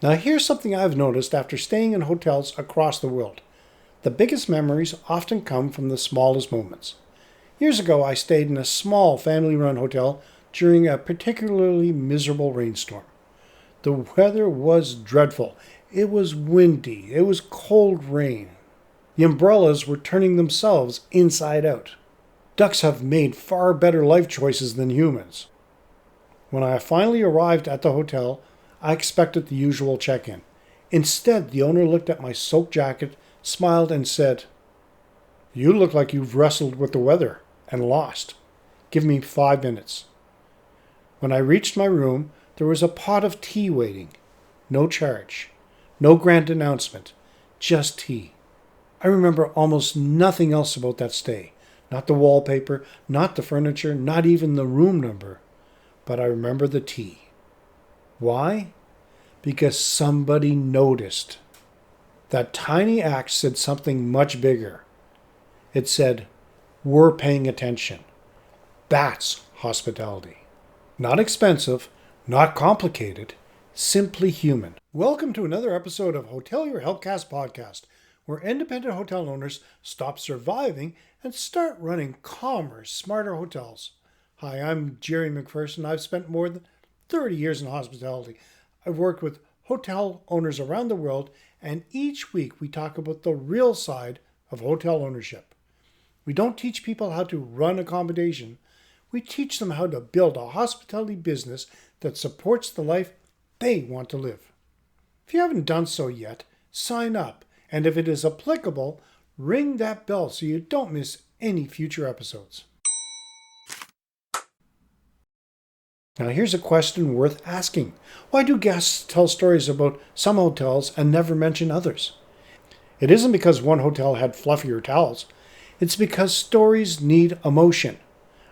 Now, here's something I've noticed after staying in hotels across the world. The biggest memories often come from the smallest moments. Years ago, I stayed in a small family-run hotel during a particularly miserable rainstorm. The weather was dreadful. It was windy. It was cold rain. The umbrellas were turning themselves inside out. Ducks have made far better life choices than humans. When I finally arrived at the hotel, I expected the usual check-in. Instead, the owner looked at my soaked jacket, smiled, and said, "You look like you've wrestled with the weather and lost. Give me 5 minutes." When I reached my room, there was a pot of tea waiting. No charge. No grand announcement. Just tea. I remember almost nothing else about that stay. Not the wallpaper, not the furniture, not even the room number. But I remember the tea. Why? Because somebody noticed. That tiny act said something much bigger. It said, "We're paying attention." That's hospitality. Not expensive, not complicated, simply human. Welcome to another episode of Hotelier Helpcast podcast, where independent hotel owners stop surviving and start running calmer, smarter hotels. Hi, I'm Gerry MacPherson. I've spent more than 30 years in hospitality. I've worked with hotel owners around the world, and each week we talk about the real side of hotel ownership. We don't teach people how to run accommodation. We teach them how to build a hospitality business that supports the life they want to live. If you haven't done so yet, sign up, and if it is applicable, ring that bell so you don't miss any future episodes. Now here's a question worth asking. Why do guests tell stories about some hotels and never mention others? It isn't because one hotel had fluffier towels. It's because stories need emotion.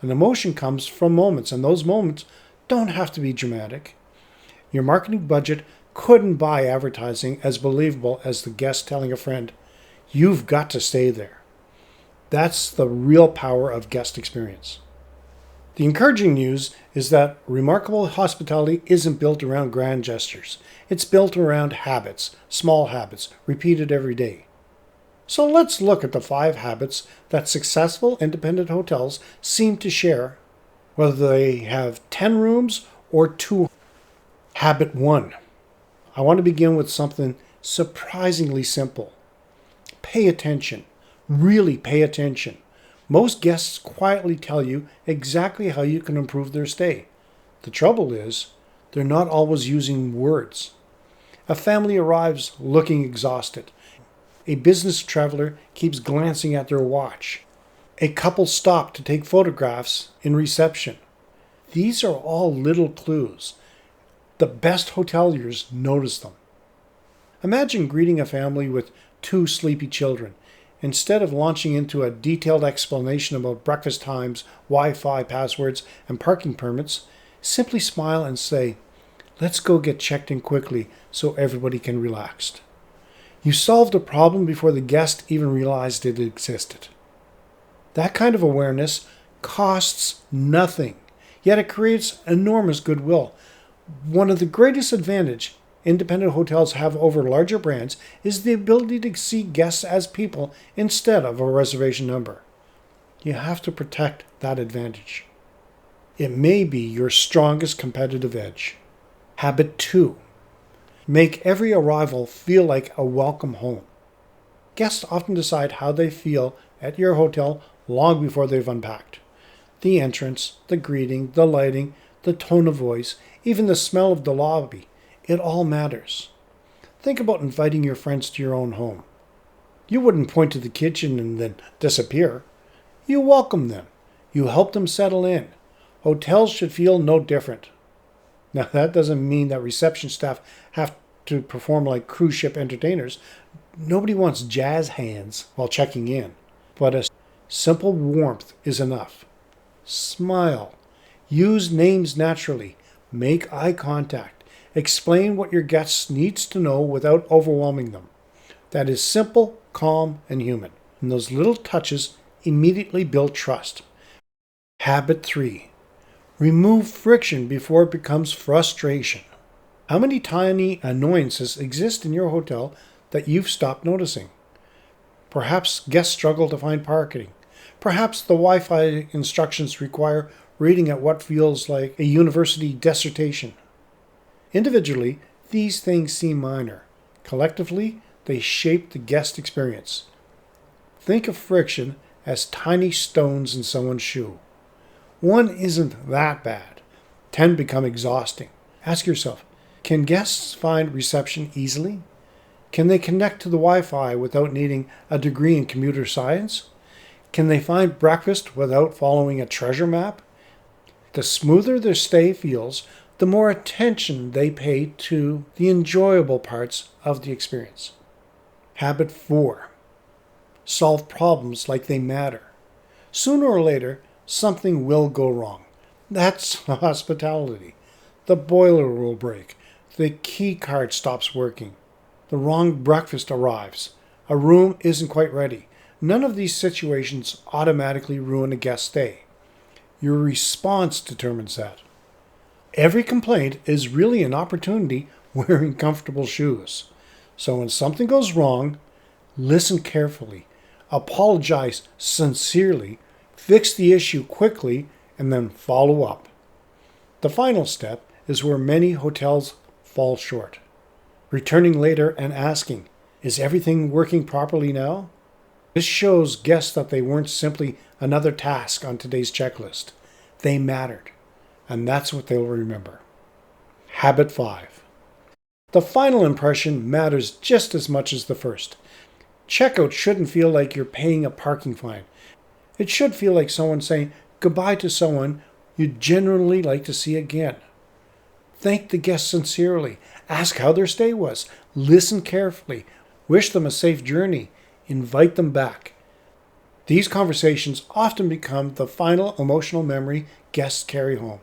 And emotion comes from moments, and those moments don't have to be dramatic. Your marketing budget couldn't buy advertising as believable as the guest telling a friend, "You've got to stay there." That's the real power of guest experience. The encouraging news is that remarkable hospitality isn't built around grand gestures. It's built around habits, small habits, repeated every day. So let's look at the 5 habits that successful independent hotels seem to share, whether they have 10 rooms or 2. Habit 1. I want to begin with something surprisingly simple. Pay attention. Really pay attention. Most guests quietly tell you exactly how you can improve their stay. The trouble is, they're not always using words. A family arrives looking exhausted. A business traveler keeps glancing at their watch. A couple stop to take photographs in reception. These are all little clues. The best hoteliers notice them. Imagine greeting a family with 2 sleepy children. Instead of launching into a detailed explanation about breakfast times, Wi-Fi passwords, and parking permits, simply smile and say, "Let's go get checked in quickly so everybody can relax." You solved a problem before the guest even realized it existed. That kind of awareness costs nothing, yet it creates enormous goodwill. One of the greatest advantages independent hotels have over larger brands is the ability to see guests as people instead of a reservation number. You have to protect that advantage. It may be your strongest competitive edge. Habit 2. Make every arrival feel like a welcome home. Guests often decide how they feel at your hotel long before they've unpacked. The entrance, the greeting, the lighting, the tone of voice, even the smell of the lobby. It all matters. Think about inviting your friends to your own home. You wouldn't point to the kitchen and then disappear. You welcome them. You help them settle in. Hotels should feel no different. Now, that doesn't mean that reception staff have to perform like cruise ship entertainers. Nobody wants jazz hands while checking in. But a simple warmth is enough. Smile. Use names naturally. Make eye contact. Explain what your guests needs to know without overwhelming them. That is simple, calm, and human. And those little touches immediately build trust. Habit 3. Remove friction before it becomes frustration. How many tiny annoyances exist in your hotel that you've stopped noticing? Perhaps guests struggle to find parking. Perhaps the Wi-Fi instructions require reading at what feels like a university dissertation. Individually, these things seem minor. Collectively, they shape the guest experience. Think of friction as tiny stones in someone's shoe. One isn't that bad. 10 become exhausting. Ask yourself, can guests find reception easily? Can they connect to the Wi-Fi without needing a degree in computer science? Can they find breakfast without following a treasure map? The smoother their stay feels, the more attention they pay to the enjoyable parts of the experience. Habit 4. Solve problems like they matter. Sooner or later, something will go wrong. That's hospitality. The boiler will break. The key card stops working. The wrong breakfast arrives. A room isn't quite ready. None of these situations automatically ruin a guest stay. Your response determines that. Every complaint is really an opportunity wearing comfortable shoes. So when something goes wrong, listen carefully, apologize sincerely, fix the issue quickly, and then follow up. The final step is where many hotels fall short. Returning later and asking, is everything working properly now? This shows guests that they weren't simply another task on today's checklist. They mattered, and that's what they'll remember. Habit 5. The final impression matters just as much as the first. Checkout shouldn't feel like you're paying a parking fine. It should feel like someone saying goodbye to someone you'd genuinely like to see again. Thank the guest sincerely. Ask how their stay was. Listen carefully. Wish them a safe journey. Invite them back. These conversations often become the final emotional memory guests carry home.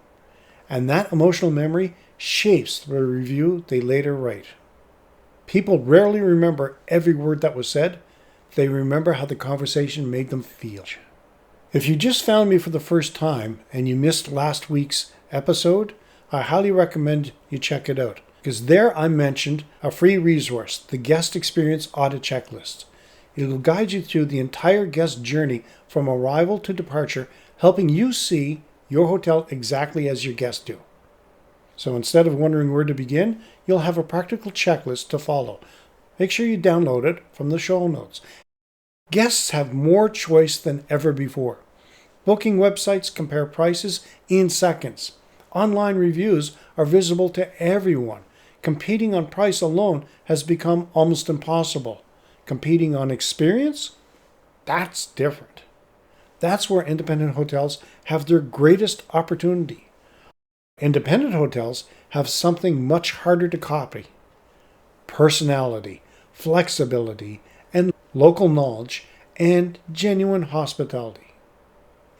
And that emotional memory shapes the review they later write. People rarely remember every word that was said. They remember how the conversation made them feel. If you just found me for the first time and you missed last week's episode, I highly recommend you check it out, because there I mentioned a free resource, the Guest Experience Audit Checklist. It will guide you through the entire guest journey from arrival to departure, helping you see your hotel exactly as your guests do. So instead of wondering where to begin, you'll have a practical checklist to follow. Make sure you download it from the show notes. Guests have more choice than ever before. Booking websites compare prices in seconds. Online reviews are visible to everyone. Competing on price alone has become almost impossible. Competing on experience? That's different. That's where independent hotels have their greatest opportunity. Independent hotels have something much harder to copy: personality, flexibility, and local knowledge, and genuine hospitality.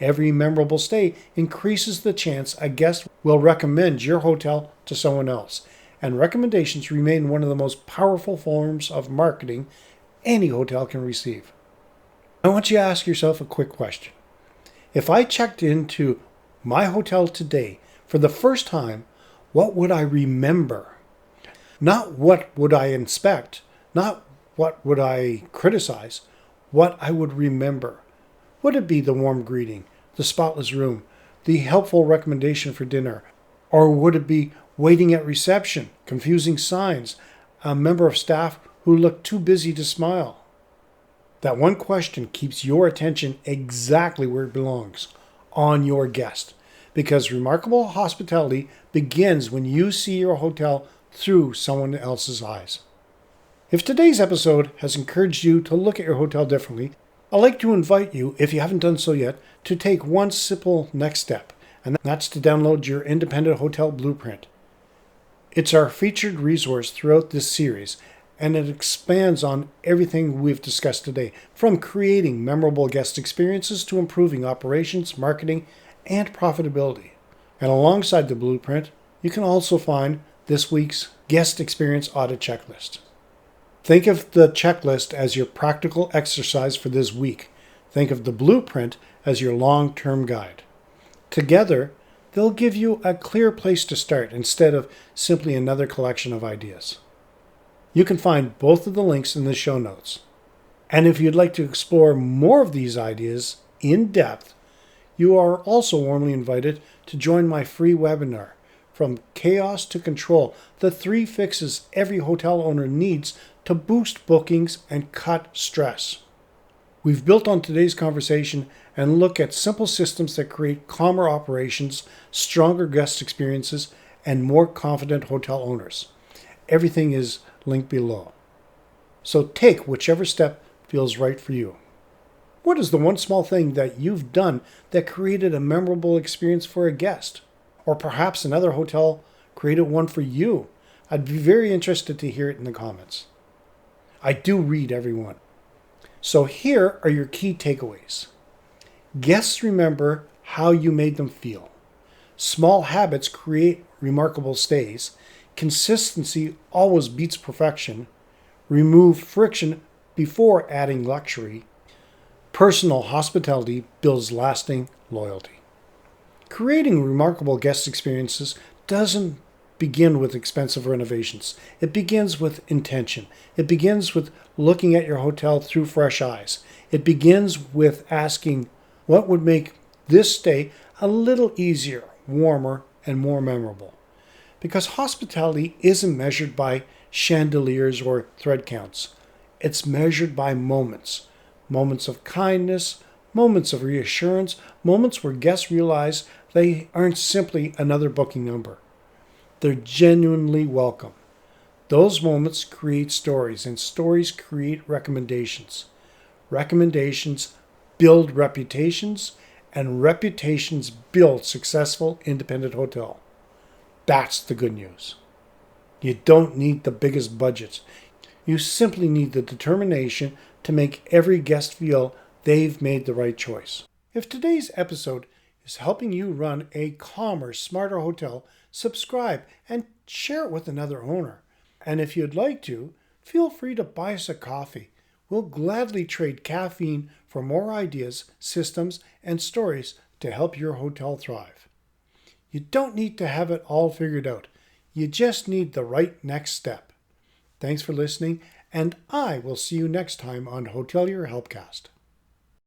Every memorable stay increases the chance a guest will recommend your hotel to someone else, and recommendations remain one of the most powerful forms of marketing any hotel can receive. I want you to ask yourself a quick question. If I checked into my hotel today for the first time, what would I remember? Not what would I inspect, not what would I criticize, what I would remember. Would it be the warm greeting, the spotless room, the helpful recommendation for dinner? Or would it be waiting at reception, confusing signs, a member of staff who looked too busy to smile? That one question keeps your attention exactly where it belongs, on your guest. Because remarkable hospitality begins when you see your hotel through someone else's eyes. If today's episode has encouraged you to look at your hotel differently, I'd like to invite you, if you haven't done so yet, to take one simple next step, and that's to download your Independent Hotel Blueprint. It's our featured resource throughout this series, and it expands on everything we've discussed today, from creating memorable guest experiences to improving operations, marketing, and profitability. And alongside the blueprint, you can also find this week's Guest Experience Audit Checklist. Think of the checklist as your practical exercise for this week. Think of the blueprint as your long-term guide. Together, They'll give you a clear place to start instead of simply another collection of ideas. You can find both of the links in the show notes. And if you'd like to explore more of these ideas in depth, you are also warmly invited to join my free webinar, From Chaos to Control, the 3 fixes every hotel owner needs to boost bookings and cut stress. We've built on today's conversation and look at simple systems that create calmer operations, stronger guest experiences, and more confident hotel owners. Everything is linked below. So take whichever step feels right for you. What is the one small thing that you've done that created a memorable experience for a guest? Or perhaps another hotel created one for you? I'd be very interested to hear it in the comments. I do read every one. So here are your key takeaways. Guests remember how you made them feel. Small habits create remarkable stays. Consistency always beats perfection. Remove friction before adding luxury. Personal hospitality builds lasting loyalty. Creating remarkable guest experiences doesn't begin with expensive renovations. It begins with intention. It begins with looking at your hotel through fresh eyes. It begins with asking, what would make this stay a little easier, warmer, and more memorable? Because hospitality isn't measured by chandeliers or thread counts. It's measured by moments. Moments of kindness, moments of reassurance, moments where guests realize they aren't simply another booking number. They're genuinely welcome. Those moments create stories, and stories create recommendations. Recommendations build reputations, and reputations build successful independent hotel. That's the good news. You don't need the biggest budgets. You simply need the determination to make every guest feel they've made the right choice. If today's episode is helping you run a calmer, smarter hotel, subscribe and share it with another owner. And if you'd like to, feel free to buy us a coffee. We'll gladly trade caffeine for more ideas, systems, and stories to help your hotel thrive. You don't need to have it all figured out. You just need the right next step. Thanks for listening, and I will see you next time on Hotelier Helpcast.